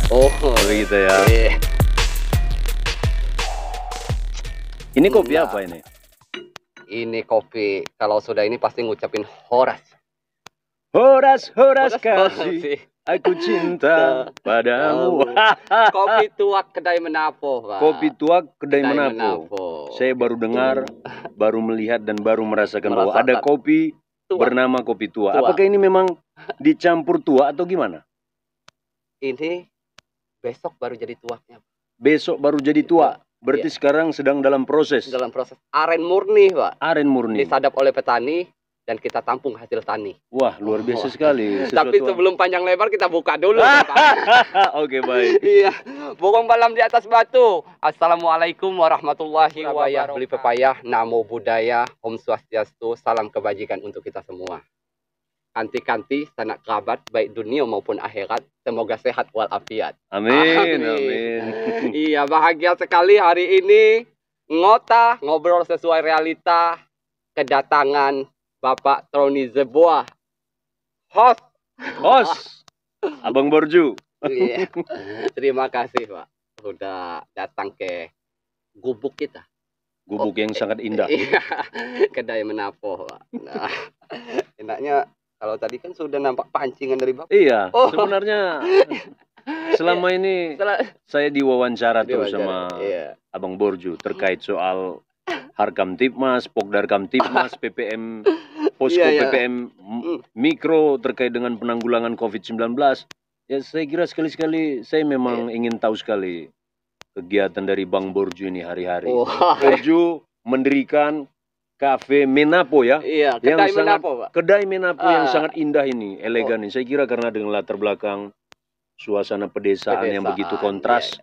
Oh, Begitu ya. iya. Ini kopi Nah, apa ini? ini kopi. Kalau sudah ini pasti ngucapin horas. Horas, horas Horas kasih, sih. aku cinta padamu. Kopi tuak kedai Menapo, Pak. Kopi tuak kedai Kedai Menapo. Menapo. Saya baru dengar, baru melihat dan baru merasakan bahwa ada Merasakan. kopi Tuak. bernama kopi tua. Tuak. Apakah ini memang dicampur tua atau gimana? Ini besok baru jadi tuaknya. Besok baru jadi tua. Berarti sekarang sedang dalam proses. Dalam proses aren murni, Pak. Aren murni. Disadap oleh petani dan kita tampung hasil tani. Wah, luar biasa sekali. Tapi sebelum panjang lebar kita buka dulu. Oke, baik. Iya, bokong balam di atas batu. Assalamualaikum warahmatullahi wabarakatuh. Beli pepayah, namo buddhaya, om swastiastu, salam kebajikan untuk kita semua. Kanti-kanti, sanak kerabat, baik dunia maupun akhirat, semoga sehat walafiat. Amin, amin. Iya, bahagia sekali hari ini. Ngota, ngobrol sesuai realita, kedatangan Bapak Troni Zeboa, host. Abang Borju. Iya. Terima kasih, Pak, sudah datang ke gubuk kita. Gubuk yang sangat indah. Iya, kedai Menapo, Pak. Nah, enaknya kalau tadi kan sudah nampak pancingan dari Bapak. Iya, sebenarnya selama ini saya diwawancara terus sama Abang Borju terkait soal Harkam Tipmas, Pokdarkam Tipmas, PPM, Posko PPM Mikro terkait dengan penanggulangan COVID-19. Ya, saya kira sekali-sekali saya memang ingin tahu sekali kegiatan dari Bang Borju ini hari-hari. Borju mendirikan Cafe Menapo ya. Iya, kedai Menapo, Pak. Kedai Menapo yang sangat indah ini, elegan ini. Saya kira karena dengan latar belakang suasana pedesaan yang begitu kontras,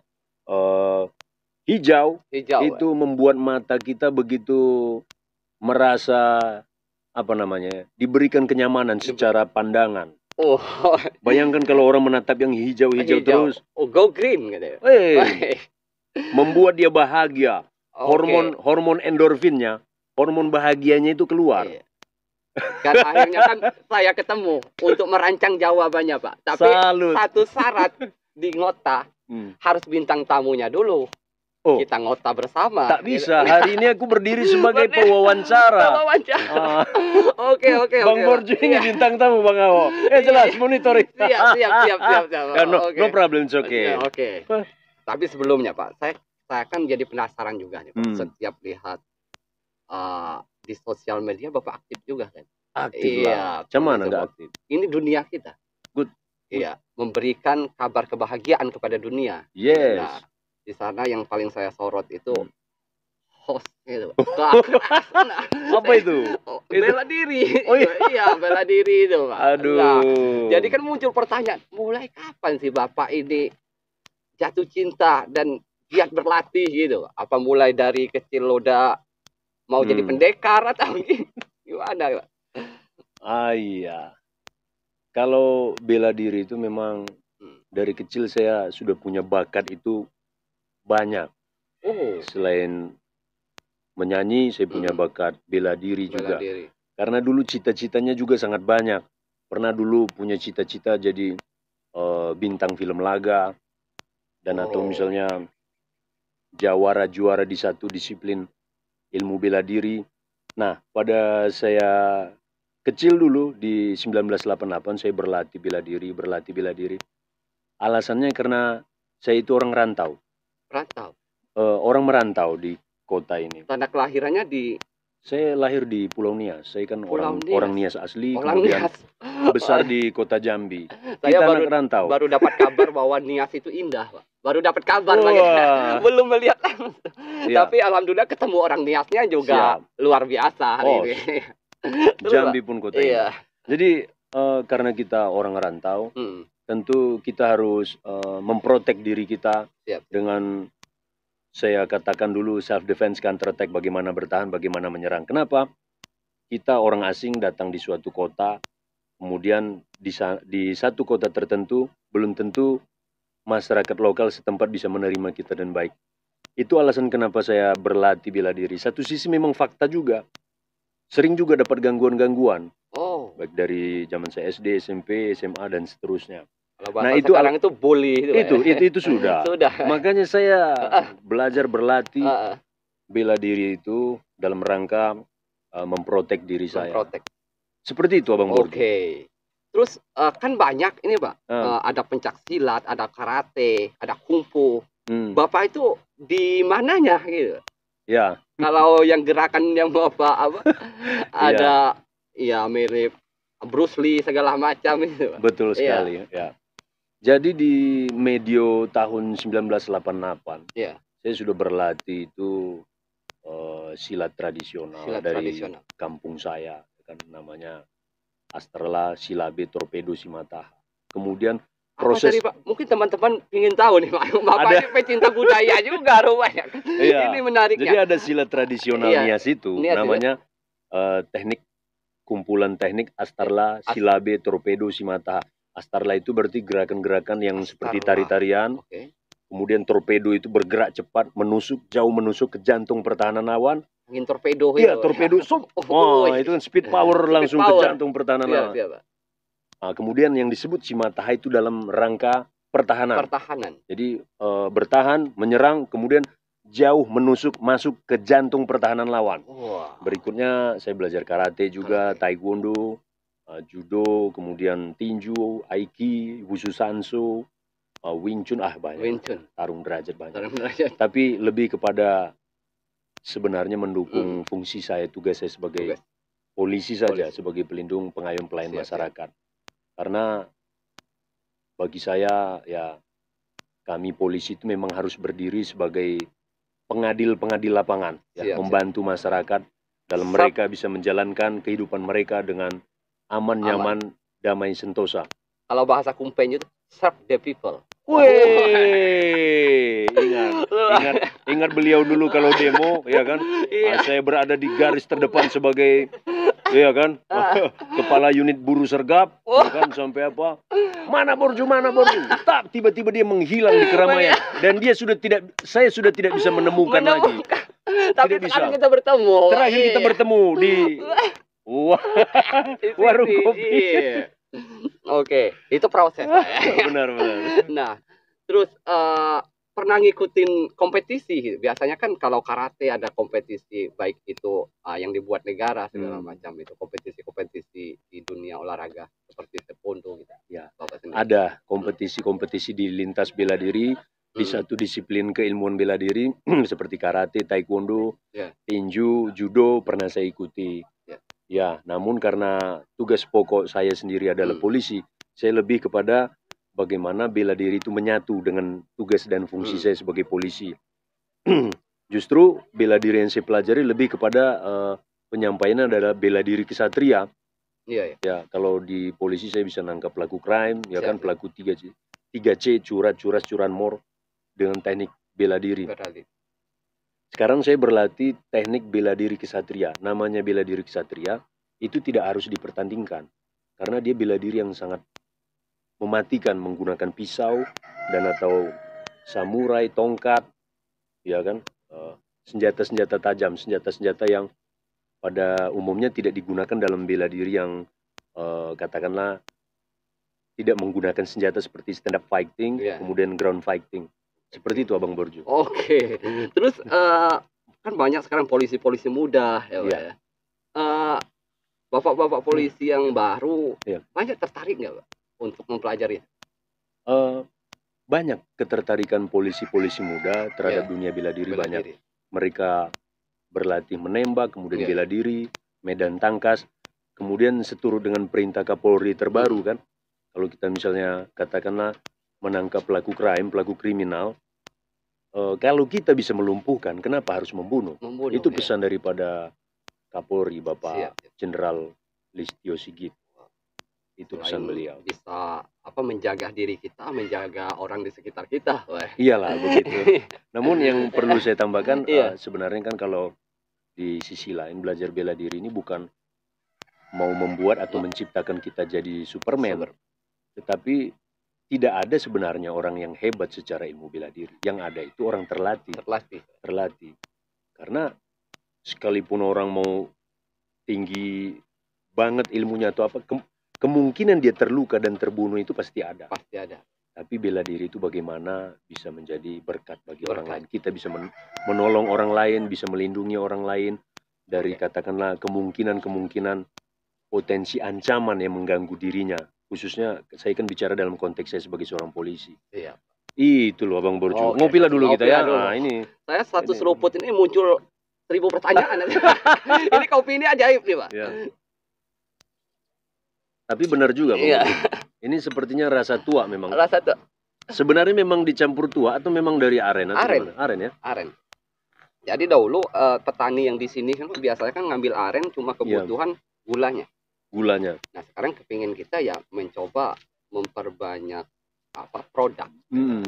hijau itu membuat mata kita begitu merasa apa namanya, diberikan kenyamanan secara pandangan. Bayangkan kalau orang menatap yang hijau-hijau terus. Go green gitu. Membuat dia bahagia. Hormon endorfinnya, hormon bahagianya itu keluar. Kan akhirnya kan saya ketemu untuk merancang jawabannya, Pak. Tapi satu syarat di ngota harus bintang tamunya dulu. Kita ngota bersama. Tak bisa. Hari ini aku berdiri sebagai pewawancara. Oke. Bang Borju ini bintang tamu, Bang Awo. Jelas monitoring. Siap. No problem, it's okay. Oke. Tapi sebelumnya, Pak, saya kan jadi penasaran juga nih, Pak. Setiap lihat di sosial media Bapak aktif juga kan? Aktif lah. Cuman nggak aktif. Ini dunia kita. Good. Iya, memberikan kabar kebahagiaan kepada dunia. Yes. Nah, di sana yang paling saya sorot itu host itu. Apa itu? Bela diri. Oh iya. Iya, bela diri itu, Pak. Aduh. Nah, jadi kan muncul pertanyaan, mulai kapan sih Bapak ini jatuh cinta dan giat berlatih gitu? Apa mulai dari kecil udah mau jadi pendekar atau gimana, Pak? Iya. Kalau bela diri itu memang dari kecil saya sudah punya bakat itu banyak. Selain menyanyi, saya punya bakat bela diri juga. Karena dulu cita-citanya juga sangat banyak. Pernah dulu punya cita-cita jadi bintang film laga. Dan atau misalnya juara di satu disiplin ilmu bela diri. Nah, pada saya kecil dulu di 1988 saya berlatih bela diri. Alasannya karena saya itu orang rantau. Orang merantau di kota ini. Tanda kelahirannya di... Saya lahir di Pulau Nias. Saya kan orang Nias asli, kemudian besar di kota Jambi. Saya rantau. Baru dapat kabar bahwa Nias itu indah, Pak. Baru dapat kabar lagi. Belum melihat langsung. Tapi alhamdulillah ketemu orang Niasnya juga luar biasa hari ini. Jambi pun kota ini. Jadi karena kita orang rantau, tentu kita harus memprotek diri kita dengan, saya katakan dulu, self defense, counter attack, bagaimana bertahan, bagaimana menyerang. Kenapa? Kita orang asing datang di suatu kota, kemudian di satu kota tertentu belum tentu masyarakat lokal setempat bisa menerima kita dan baik. Itu alasan kenapa saya berlatih bela diri. Satu sisi memang fakta juga. Sering juga dapat gangguan-gangguan. Baik dari zaman saya SD, SMP, SMA dan seterusnya. Nah itu sekarang itu bully itu sudah. Sudah. Makanya saya belajar berlatih bela diri itu dalam rangka memprotek diri saya. Seperti itu Abang Borju. Oke. Terus kan banyak ini Pak, ada pencak silat, ada karate, ada kungfu. Bapak itu di mananya gitu? Ya. Kalau yang gerakan yang Bapak apa ada ya mirip Bruce Lee segala macam itu Pak. Betul sekali ya. Jadi di medio tahun 1988 saya sudah berlatih itu silat tradisional dari kampung saya, kan namanya Astrala Silabe Torpedo Simataha. Kemudian proses Pak, mungkin teman-teman ingin tahu nih Pak, Bapak ini pecinta budaya juga rupanya. Ini menariknya. Jadi ada silat tradisional Nias itu namanya teknik kumpulan teknik Astrala Silabe Torpedo Simataha. Astrala itu berarti gerakan-gerakan yang seperti tari-tarian. Kemudian torpedo itu bergerak cepat, jauh menusuk ke jantung pertahanan lawan. Angin torpedo. Iya, torpedo. Itu kan speed power langsung ke jantung pertahanan lawan. Nah, kemudian yang disebut Simataha itu dalam rangka pertahanan. Jadi bertahan, menyerang, kemudian jauh menusuk masuk ke jantung pertahanan lawan. Berikutnya saya belajar karate juga, taekwondo, judo, kemudian tinju, aiki, wushu sanso, wing chun, banyak. Tarung derajat banyak. Tapi lebih kepada sebenarnya mendukung fungsi saya, tugas saya sebagai polisi saja, sebagai pelindung pengayom pelayan masyarakat. Karena bagi saya ya kami polisi itu memang harus berdiri sebagai pengadil lapangan, membantu masyarakat dalam mereka bisa menjalankan kehidupan mereka dengan aman, nyaman, damai, sentosa. Kalau bahasa kumpenya itu serve the people. Ingat beliau dulu kalau demo, ya kan? Saya berada di garis terdepan sebagai, ya kan? Kepala unit buruh sergap, ya kan? Sampai apa? Mana Borju? Tak, tiba-tiba dia menghilang di keramaian dan saya sudah tidak bisa menemukan lagi. Tapi sekarang kita bertemu. Terakhir kita bertemu di warung kopi. Oke, itu proses. Benar. Nah, terus pernah ngikutin kompetisi? Biasanya kan kalau karate ada kompetisi, baik itu yang dibuat negara segala macam itu kompetisi di dunia olahraga seperti taekwondo gitu. Ya, ada kompetisi di lintas bela diri di satu disiplin keilmuan bela diri seperti karate, taekwondo, tinju, judo pernah saya ikuti. Ya, namun karena tugas pokok saya sendiri adalah polisi, saya lebih kepada bagaimana bela diri itu menyatu dengan tugas dan fungsi saya sebagai polisi. Justru bela diri yang saya pelajari lebih kepada penyampaiannya adalah bela diri kesatria. Ya, kalau di polisi saya bisa nangkap pelaku crime, ya kan, pelaku 3C, curanmor dengan teknik bela diri. Sekarang saya berlatih teknik bela diri kesatria. Namanya bela diri kesatria itu tidak harus dipertandingkan. Karena dia bela diri yang sangat mematikan menggunakan pisau dan atau samurai, tongkat, ya kan, senjata-senjata tajam, senjata-senjata yang pada umumnya tidak digunakan dalam bela diri yang katakanlah tidak menggunakan senjata seperti stand up fighting, kemudian ground fighting. Seperti itu Abang Borju. Oke. Terus kan banyak sekarang polisi-polisi muda ya. Bapak-bapak polisi yang baru banyak tertarik nggak Pak untuk mempelajari? Banyak ketertarikan polisi-polisi muda terhadap dunia bela diri. Mereka berlatih menembak, kemudian bela diri, medan tangkas, kemudian seturut dengan perintah Kapolri terbaru kan. Kalau kita misalnya katakanlah menangkap pelaku crime, pelaku kriminal, kalau kita bisa melumpuhkan, kenapa harus membunuh? Itu pesan daripada Kapolri Bapak Jenderal Listio Sigit. Itu pesan beliau. Bisa menjaga diri kita, menjaga orang di sekitar kita. Iyalah begitu. Namun yang perlu saya tambahkan, sebenarnya kan kalau di sisi lain belajar bela diri ini bukan mau membuat atau menciptakan kita jadi Superman. Tetapi tidak ada sebenarnya orang yang hebat secara ilmu bela diri. Yang ada itu orang terlatih. Karena sekalipun orang mau tinggi banget ilmunya atau apa, kemungkinan dia terluka dan terbunuh itu pasti ada. Pasti ada. Tapi bela diri itu bagaimana bisa menjadi berkat bagi orang lain. Kita bisa menolong orang lain, bisa melindungi orang lain dari katakanlah kemungkinan potensi ancaman yang mengganggu dirinya. Khususnya saya kan bicara dalam konteks saya sebagai seorang polisi. Iya. Itu loh Abang Borju. Ngopilah dulu kita ya. Nah, ini. Saya satu seruput ini muncul 1000 pertanyaan. Ini kopi ini ajaib nih, Pak. Ya. Tapi benar juga, Bang. Iya. Ini sepertinya rasa tua memang. Rasa tua. Sebenarnya memang dicampur tua atau memang dari aren? Aren. Aren ya? Aren. Jadi dahulu petani yang di sini kan biasanya kan ngambil aren cuma kebutuhan gulanya. Gulanya. Nah sekarang kepingin kita ya mencoba memperbanyak produk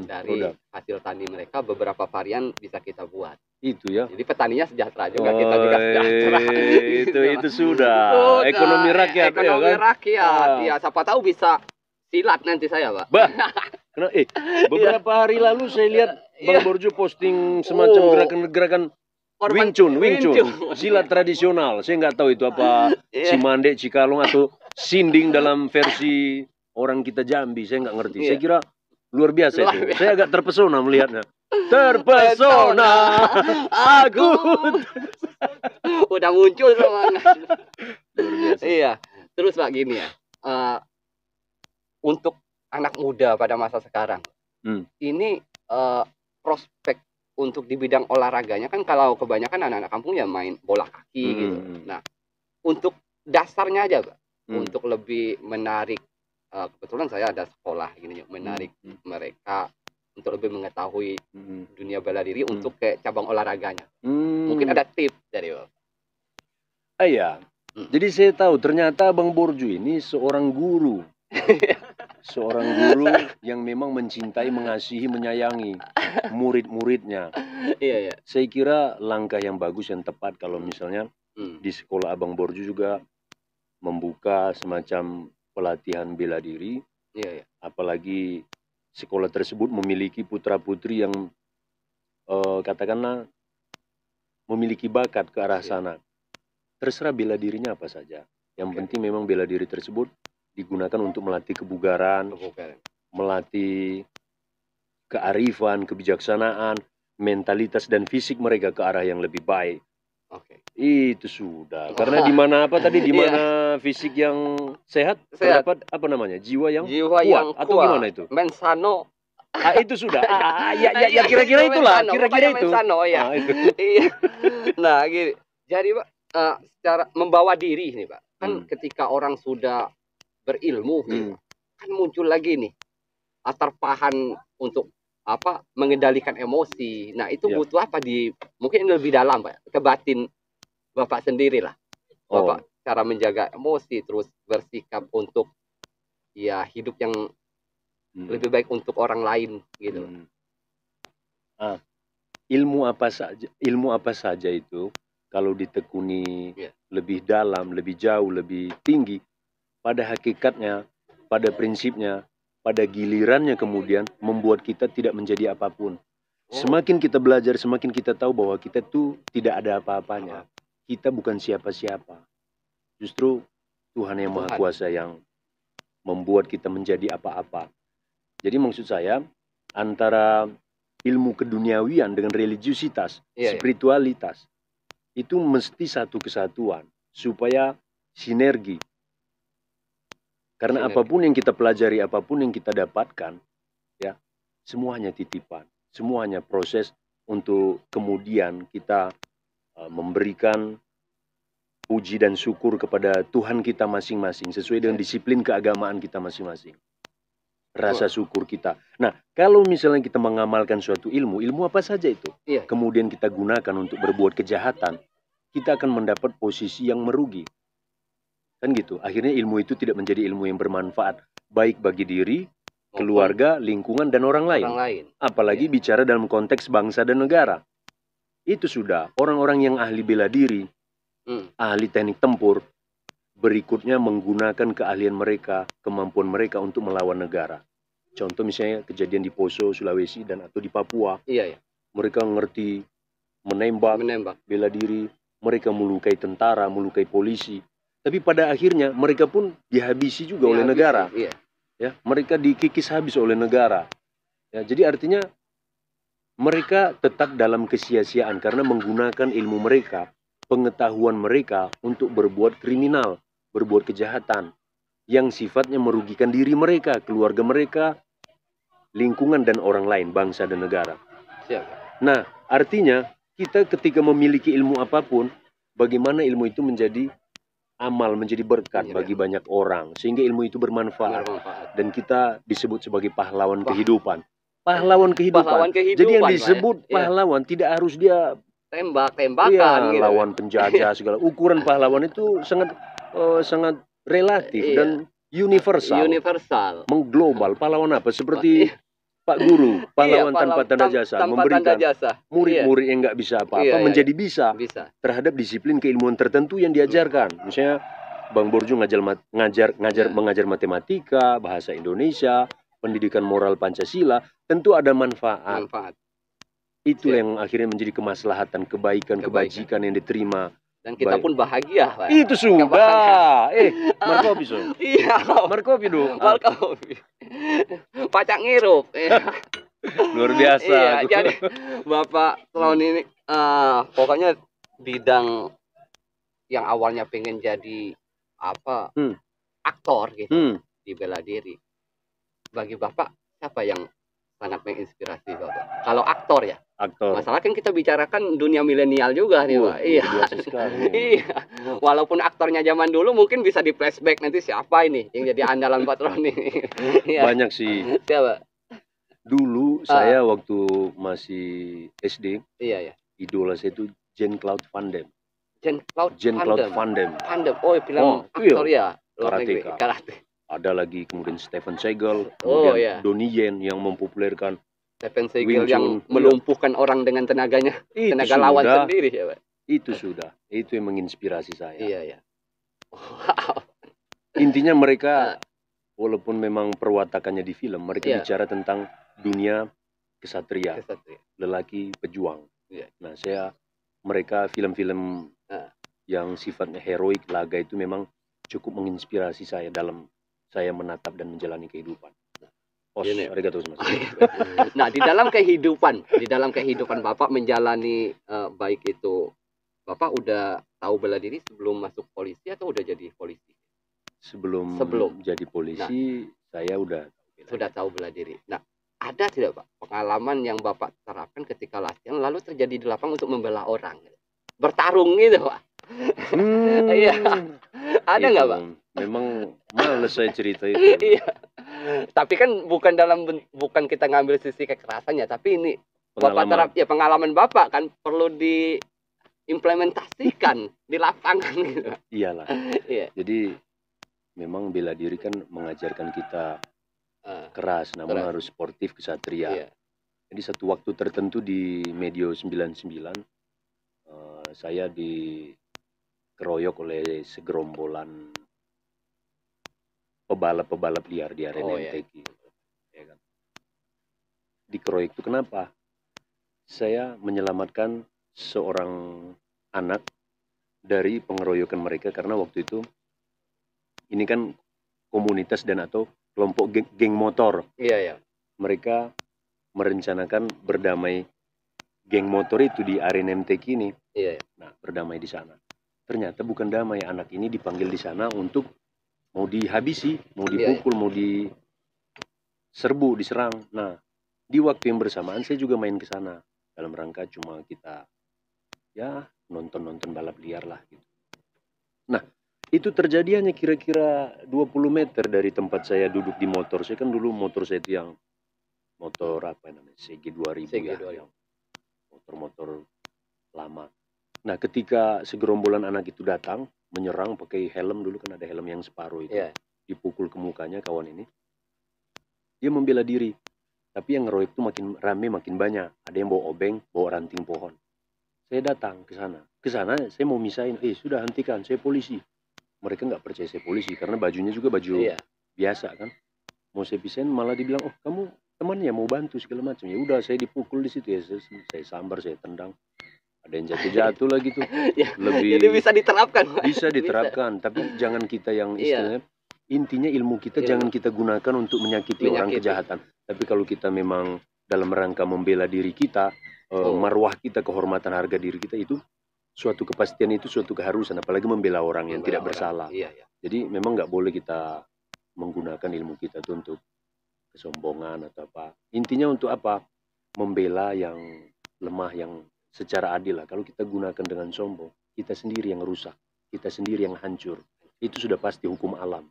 dari hasil tani mereka, beberapa varian bisa kita buat. Itu ya. Jadi petaninya sejahtera juga, kita juga sejahtera. Itu sudah. Ekonomi rakyat. Ekonomi rakyat. Ya siapa tahu bisa silat nanti saya, Pak. Beberapa hari lalu saya lihat Bang Borju posting semacam gerakan-gerakan Wing Chun, silat tradisional. Saya nggak tahu itu apa Cimande, Cikalong atau Sinding dalam versi orang kita Jambi. Saya nggak ngerti. Saya kira luar biasa itu. Saya agak terpesona melihatnya. Terpesona aku. Udah muncul semangat. Luar biasa. Iya. Terus Pak gini ya. Untuk anak muda pada masa sekarang, ini prospek untuk di bidang olahraganya kan kalau kebanyakan anak-anak kampung ya main bola kaki gitu. Nah, untuk dasarnya aja, Pak, untuk lebih menarik, kebetulan saya ada sekolah gini, menarik mereka untuk lebih mengetahui dunia bela diri untuk ke cabang olahraganya. Mungkin ada tips dari Bapak. Iya. Jadi saya tahu ternyata Bang Borju ini seorang guru. Seorang guru yang memang mencintai, mengasihi, menyayangi murid-muridnya. Iya. Saya kira langkah yang bagus, yang tepat kalau misalnya di sekolah Abang Borju juga membuka semacam pelatihan bela diri. Iya. Apalagi sekolah tersebut memiliki putra-putri yang katakanlah memiliki bakat ke arah sana. Terserah bela dirinya apa saja. Yang penting memang bela diri tersebut digunakan untuk melatih kebugaran, melatih kearifan, kebijaksanaan, mentalitas dan fisik mereka ke arah yang lebih baik. Itu sudah. Karena di mana apa tadi, di mana fisik yang sehat, terdapat apa namanya, jiwa yang kuat atau gimana itu? Mensano. Itu sudah. Ya kira-kira itulah. Kira-kira itu. Mensano, ya. Nah, gini. Jadi Pak, secara membawa diri nih Pak, kan ketika orang sudah berilmu, kan muncul lagi nih terpahan untuk mengendalikan emosi. Nah itu butuh apa mungkin lebih dalam Pak, ke batin Bapak sendiri lah. Bapak cara menjaga emosi, terus bersikap untuk ya hidup yang lebih baik untuk orang lain gitu. Ilmu apa saja itu kalau ditekuni lebih dalam, lebih jauh, lebih tinggi, pada hakikatnya, pada prinsipnya, pada gilirannya kemudian membuat kita tidak menjadi apapun. Semakin kita belajar, semakin kita tahu bahwa kita tuh tidak ada apa-apanya. Kita bukan siapa-siapa. Justru Tuhan yang Maha Kuasa yang membuat kita menjadi apa-apa. Jadi maksud saya, antara ilmu keduniawian dengan religiusitas, spiritualitas, itu mesti satu kesatuan supaya sinergi. Karena apapun yang kita pelajari, apapun yang kita dapatkan, ya semuanya titipan, semuanya proses untuk kemudian kita memberikan puji dan syukur kepada Tuhan kita masing-masing sesuai dengan disiplin keagamaan kita masing-masing. Rasa syukur kita. Nah, kalau misalnya kita mengamalkan suatu ilmu apa saja itu, kemudian kita gunakan untuk berbuat kejahatan, kita akan mendapat posisi yang merugi. Kan gitu. Akhirnya ilmu itu tidak menjadi ilmu yang bermanfaat baik bagi diri, keluarga, lingkungan dan orang lain. Apalagi bicara dalam konteks bangsa dan negara. Itu sudah orang-orang yang ahli bela diri, ahli teknik tempur, berikutnya menggunakan keahlian mereka, kemampuan mereka untuk melawan negara. Contoh misalnya kejadian di Poso, Sulawesi dan atau di Papua. Mereka ngerti menembak, bela diri, mereka melukai tentara, melukai polisi. Tapi pada akhirnya mereka pun dihabisi juga oleh negara. Iya. Ya, mereka dikikis habis oleh negara. Ya, jadi artinya mereka tetap dalam kesia-siaan karena menggunakan ilmu mereka, pengetahuan mereka untuk berbuat kriminal, berbuat kejahatan yang sifatnya merugikan diri mereka, keluarga mereka, lingkungan dan orang lain, bangsa dan negara. Siap. Nah, artinya kita ketika memiliki ilmu apapun, bagaimana ilmu itu menjadi amal, menjadi berkat bagi banyak orang, sehingga ilmu itu bermanfaat. Dan kita disebut sebagai pahlawan kehidupan. Pahlawan kehidupan. Jadi yang disebut pahlawan tidak harus dia tembak-tembakan gitu. Lawan penjajah segala. Ukuran pahlawan itu sangat relatif dan universal. Mengglobal. Pahlawan apa? Seperti Pak Guru, pahlawan tanpa tanda jasa, memberikan murid-murid yang nggak bisa apa-apa menjadi bisa terhadap disiplin keilmuan tertentu yang diajarkan. Misalnya Bang Borjo mengajar matematika, bahasa Indonesia, pendidikan moral Pancasila, tentu ada manfaat. Itulah yang akhirnya menjadi kemaslahatan, kebaikan, kebajikan yang diterima. Dan kita pun bahagia, Pak. Itu sudah. Markopi so. Iya. Markopi dong. Markopi. Pacak ngirup. Luar biasa. Iya, jadi Bapak tahun ini pokoknya bidang yang awalnya pengen jadi aktor gitu di bela diri. Bagi Bapak siapa yang sangat menginspirasi Bapak? Kalau aktor ya. Aktor. Masalah kan kita bicarakan dunia milenial juga nih, Pak. Iya. Iya. Walaupun aktornya zaman dulu mungkin bisa di flashback nanti siapa ini yang jadi andalan patron ini. Banyak sih. Siapa? Dulu saya waktu masih SD, idola saya itu Jean-Claude Van Damme. Jean-Claude Van Damme. Oh, film aktor ya. Karate. Ada lagi kemudian Steven Seagal, kemudian Donnie Yen yang mempopulerkan Steven Seagal yang melumpuhkan orang dengan tenaganya, tenaga lawan sendiri ya, Pak. Itu sudah, itu yang menginspirasi saya. Iya. Wow. Intinya mereka, walaupun memang perwatakannya di film, mereka bicara tentang dunia kesatria, lelaki pejuang. Nah, mereka film-film yang sifatnya heroik, laga itu memang cukup menginspirasi saya dalam saya menatap dan menjalani kehidupan. Nah, di dalam kehidupan Bapak menjalani baik itu, Bapak udah tahu bela diri sebelum masuk polisi atau udah jadi polisi? Sebelum jadi polisi, saya sudah tahu bela diri. Nah, ada tidak Pak pengalaman yang Bapak terapkan ketika latihan lalu terjadi di lapangan untuk membela orang, bertarung gitu Pak? Iya. Ada nggak Pak? Memang males saya cerita itu. Iya. Tapi kan bukan kita ngambil sisi kekerasannya, tapi ini pengalaman Bapak kan perlu diimplementasikan di lapangan gitu. Iyalah. Jadi memang bela diri kan mengajarkan kita keras, namun harus sportif, kesatria. Jadi satu waktu tertentu di Medio 99 saya dikeroyok oleh segerombolan pebalap liar di arena MTQ. Ya kan? Dikeroyok itu kenapa? Saya menyelamatkan seorang anak dari pengeroyokan mereka karena waktu itu ini kan komunitas dan atau kelompok geng motor. Iya. Mereka merencanakan berdamai geng motor itu di arena MTQ ini. Iya. Nah, berdamai di sana. Ternyata bukan damai, anak ini dipanggil di sana untuk mau dihabisi, mau dipukul, mau diserbu, diserang. Nah, di waktu yang bersamaan saya juga main ke sana dalam rangka cuma kita nonton balap liar lah gitu. Nah, itu terjadi hanya kira-kira 20 meter dari tempat saya duduk di motor. Saya kan dulu motor saya itu yang motor CG 2000 yang motor-motor lama. Nah, ketika segerombolan anak itu datang menyerang pakai helm, dulu kan ada helm yang separuh itu, dipukul ke mukanya kawan ini, dia membela diri. Tapi yang ngeroyok itu makin rame, makin banyak. Ada yang bawa obeng, bawa ranting pohon. Saya datang ke sana saya mau misahin, sudah hentikan, saya polisi. Mereka nggak percaya saya polisi karena bajunya juga baju biasa kan. Mau saya pisahin malah dibilang, kamu temannya mau bantu segala macam. Ya udah, saya dipukul di situ ya, saya sambar, saya tendang. ada yang jatuh-jatuh lagi tuh. Ya, jadi bisa diterapkan. Bisa diterapkan, tapi jangan kita yang istilahnya, intinya ilmu kita jangan kita gunakan untuk menyakiti orang, kejahatan. Tapi kalau kita memang dalam rangka membela diri kita, marwah kita, kehormatan, harga diri kita, itu suatu kepastian, itu suatu keharusan, apalagi membela orang yang tidak bersalah. Jadi memang nggak boleh kita menggunakan ilmu kita tuh untuk kesombongan atau apa. Intinya untuk apa? Membela yang lemah, yang secara adil lah. Kalau kita gunakan dengan sombong, kita sendiri yang rusak, kita sendiri yang hancur. Itu sudah pasti hukum alam.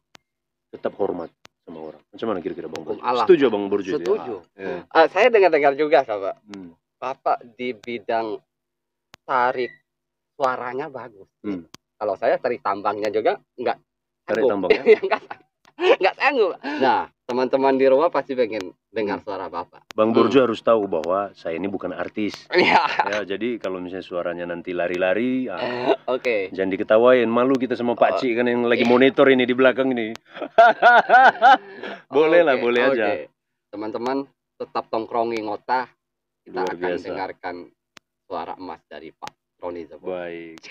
Tetap hormat sama orang. Macam mana kira-kira Bang Burjo? Setuju Bang Burjo? Setuju. Saya dengar-dengar juga, Bapak. Bapak di bidang tarik suaranya bagus. Kalau saya tarik tambangnya juga enggak. Tarik tambangnya? Enggak sanggup. Nah, teman-teman di rumah pasti pengen dengar suara Bapak. Bang Burjo harus tahu bahwa saya ini bukan artis. Ya, jadi kalau misalnya suaranya nanti lari-lari, jangan diketawain. Malu kita sama Pak Cik kan yang lagi monitor ini di belakang ini. Boleh lah, boleh aja. Teman-teman tetap tongkrongi ngotah. Kita akan dengarkan suara emas dari Pak Roni Zabur. Baik.